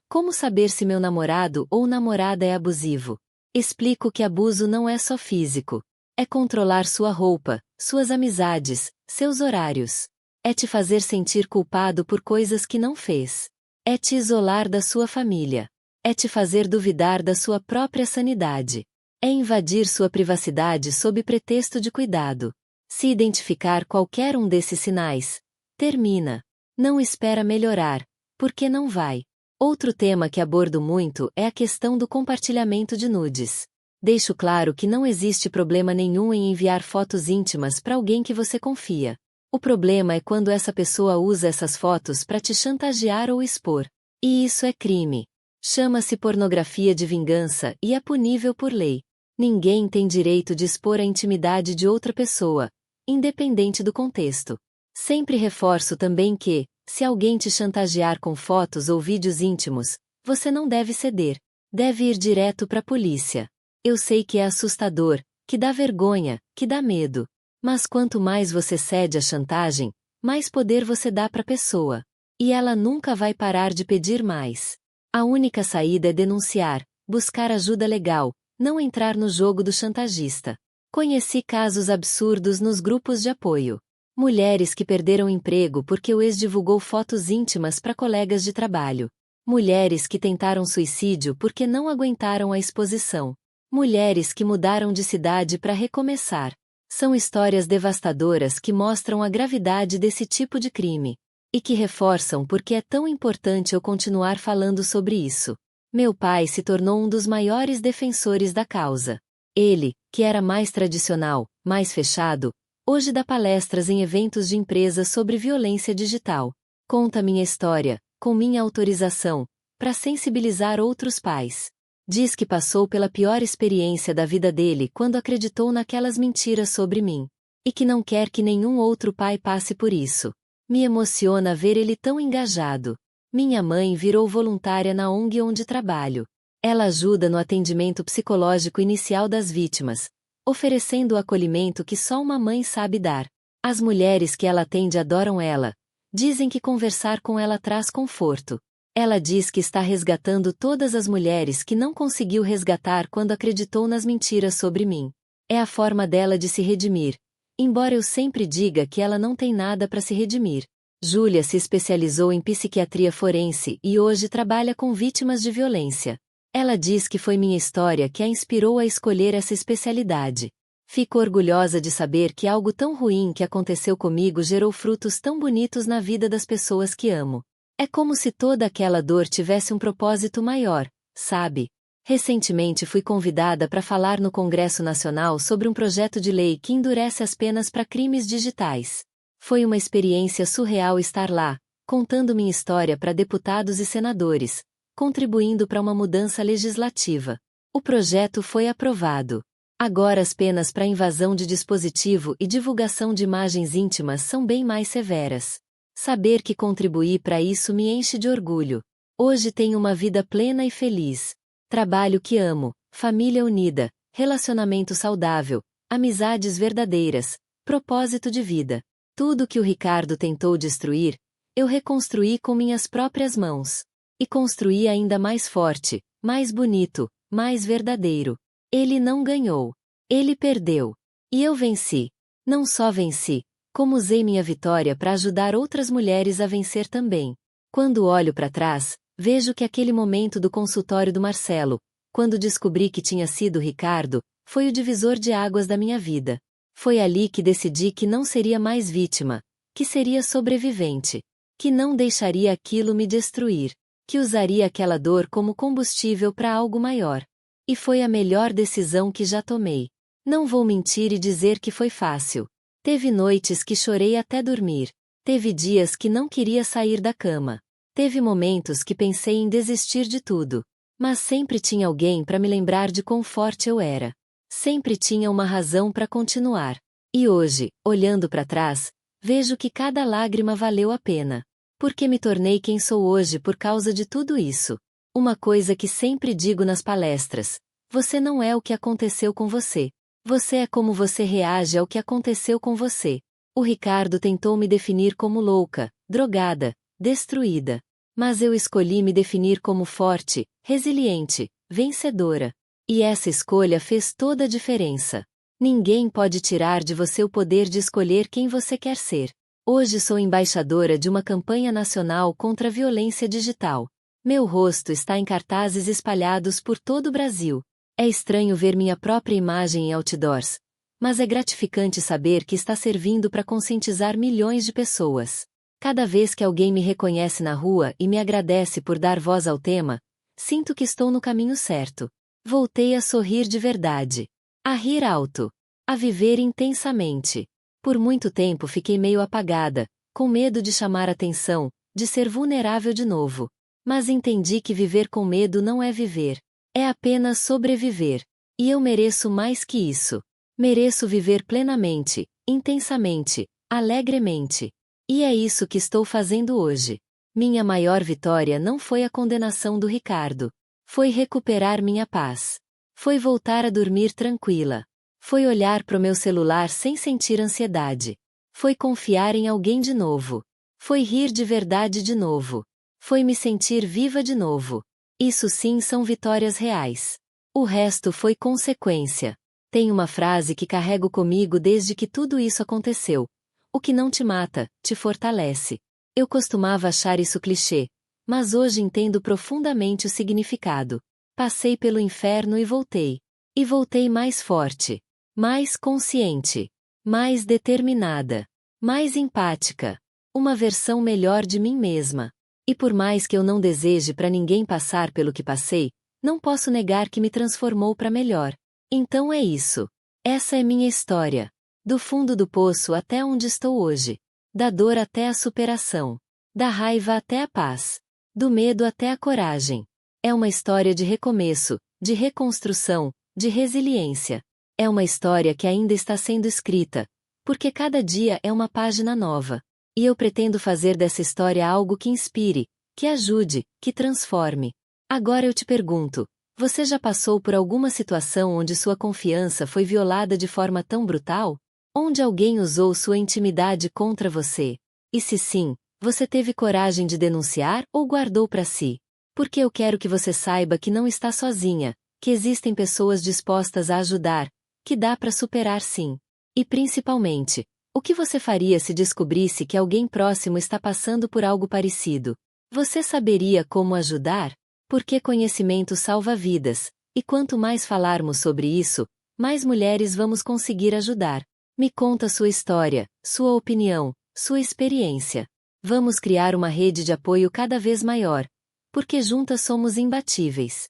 Speaker 1: como saber se meu namorado ou namorada é abusivo? Explico que abuso não é só físico. É controlar sua roupa, suas amizades, seus horários. É te fazer sentir culpado por coisas que não fez. É te isolar da sua família. É te fazer duvidar da sua própria sanidade. É invadir sua privacidade sob pretexto de cuidado. Se identificar qualquer um desses sinais, termina. Não espera melhorar, porque não vai. Outro tema que abordo muito é a questão do compartilhamento de nudes. Deixo claro que não existe problema nenhum em enviar fotos íntimas para alguém que você confia. O problema é quando essa pessoa usa essas fotos para te chantagear ou expor. E isso é crime. Chama-se pornografia de vingança e é punível por lei. Ninguém tem direito de expor a intimidade de outra pessoa, independente do contexto. Sempre reforço também que, se alguém te chantagear com fotos ou vídeos íntimos, você não deve ceder. Deve ir direto para a polícia. Eu sei que é assustador, que dá vergonha, que dá medo. Mas quanto mais você cede à chantagem, mais poder você dá para a pessoa. E ela nunca vai parar de pedir mais. A única saída é denunciar, buscar ajuda legal, não entrar no jogo do chantagista. Conheci casos absurdos nos grupos de apoio. Mulheres que perderam emprego porque o ex divulgou fotos íntimas para colegas de trabalho. Mulheres que tentaram suicídio porque não aguentaram a exposição. Mulheres que mudaram de cidade para recomeçar. São histórias devastadoras que mostram a gravidade desse tipo de crime. E que reforçam porque é tão importante eu continuar falando sobre isso. Meu pai se tornou um dos maiores defensores da causa. Ele, que era mais tradicional, mais fechado, hoje dá palestras em eventos de empresas sobre violência digital. Conta minha história, com minha autorização, para sensibilizar outros pais. Diz que passou pela pior experiência da vida dele quando acreditou naquelas mentiras sobre mim. E que não quer que nenhum outro pai passe por isso. Me emociona ver ele tão engajado. Minha mãe virou voluntária na ONG onde trabalho. Ela ajuda no atendimento psicológico inicial das vítimas, oferecendo o acolhimento que só uma mãe sabe dar. As mulheres que ela atende adoram ela. Dizem que conversar com ela traz conforto. Ela diz que está resgatando todas as mulheres que não conseguiu resgatar quando acreditou nas mentiras sobre mim. É a forma dela de se redimir. Embora eu sempre diga que ela não tem nada para se redimir. Júlia se especializou em psiquiatria forense e hoje trabalha com vítimas de violência. Ela diz que foi minha história que a inspirou a escolher essa especialidade. Fico orgulhosa de saber que algo tão ruim que aconteceu comigo gerou frutos tão bonitos na vida das pessoas que amo. É como se toda aquela dor tivesse um propósito maior, sabe? Recentemente fui convidada para falar no Congresso Nacional sobre um projeto de lei que endurece as penas para crimes digitais. Foi uma experiência surreal estar lá, contando minha história para deputados e senadores, contribuindo para uma mudança legislativa. O projeto foi aprovado. Agora as penas para invasão de dispositivo e divulgação de imagens íntimas são bem mais severas. Saber que contribuí para isso me enche de orgulho. Hoje tenho uma vida plena e feliz. Trabalho que amo, família unida, relacionamento saudável, amizades verdadeiras, propósito de vida. Tudo que o Ricardo tentou destruir, eu reconstruí com minhas próprias mãos. E construí ainda mais forte, mais bonito, mais verdadeiro. Ele não ganhou. Ele perdeu. E eu venci. Não só venci, como usei minha vitória para ajudar outras mulheres a vencer também. Quando olho para trás, vejo que aquele momento do consultório do Marcelo, quando descobri que tinha sido o Ricardo, foi o divisor de águas da minha vida. Foi ali que decidi que não seria mais vítima, que seria sobrevivente, que não deixaria aquilo me destruir, que usaria aquela dor como combustível para algo maior. E foi a melhor decisão que já tomei. Não vou mentir e dizer que foi fácil. Teve noites que chorei até dormir. Teve dias que não queria sair da cama. Teve momentos que pensei em desistir de tudo. Mas sempre tinha alguém para me lembrar de quão forte eu era. Sempre tinha uma razão para continuar. E hoje, olhando para trás, vejo que cada lágrima valeu a pena. Porque me tornei quem sou hoje por causa de tudo isso. Uma coisa que sempre digo nas palestras: você não é o que aconteceu com você. Você é como você reage ao que aconteceu com você. O Ricardo tentou me definir como louca, drogada, destruída. Mas eu escolhi me definir como forte, resiliente, vencedora. E essa escolha fez toda a diferença. Ninguém pode tirar de você o poder de escolher quem você quer ser. Hoje sou embaixadora de uma campanha nacional contra a violência digital. Meu rosto está em cartazes espalhados por todo o Brasil. É estranho ver minha própria imagem em outdoors, mas é gratificante saber que está servindo para conscientizar milhões de pessoas. Cada vez que alguém me reconhece na rua e me agradece por dar voz ao tema, sinto que estou no caminho certo. Voltei a sorrir de verdade, a rir alto, a viver intensamente. Por muito tempo fiquei meio apagada, com medo de chamar atenção, de ser vulnerável de novo. Mas entendi que viver com medo não é viver. É apenas sobreviver. E eu mereço mais que isso. Mereço viver plenamente, intensamente, alegremente. E é isso que estou fazendo hoje. Minha maior vitória não foi a condenação do Ricardo. Foi recuperar minha paz. Foi voltar a dormir tranquila. Foi olhar pro meu celular sem sentir ansiedade. Foi confiar em alguém de novo. Foi rir de verdade de novo. Foi me sentir viva de novo. Isso sim são vitórias reais. O resto foi consequência. Tem uma frase que carrego comigo desde que tudo isso aconteceu. O que não te mata, te fortalece. Eu costumava achar isso clichê, mas hoje entendo profundamente o significado. Passei pelo inferno e voltei. E voltei mais forte, mais consciente, mais determinada, mais empática. Uma versão melhor de mim mesma. E por mais que eu não deseje para ninguém passar pelo que passei, não posso negar que me transformou para melhor. Então é isso. Essa é minha história. Do fundo do poço até onde estou hoje. Da dor até a superação. Da raiva até a paz. Do medo até a coragem. É uma história de recomeço, de reconstrução, de resiliência. É uma história que ainda está sendo escrita, porque cada dia é uma página nova. E eu pretendo fazer dessa história algo que inspire, que ajude, que transforme. Agora eu te pergunto, você já passou por alguma situação onde sua confiança foi violada de forma tão brutal? Onde alguém usou sua intimidade contra você? E se sim, você teve coragem de denunciar ou guardou para si? Porque eu quero que você saiba que não está sozinha, que existem pessoas dispostas a ajudar, que dá para superar sim. E principalmente, o que você faria se descobrisse que alguém próximo está passando por algo parecido? Você saberia como ajudar? Porque conhecimento salva vidas, e quanto mais falarmos sobre isso, mais mulheres vamos conseguir ajudar. Me conta sua história, sua opinião, sua experiência. Vamos criar uma rede de apoio cada vez maior, porque juntas somos imbatíveis.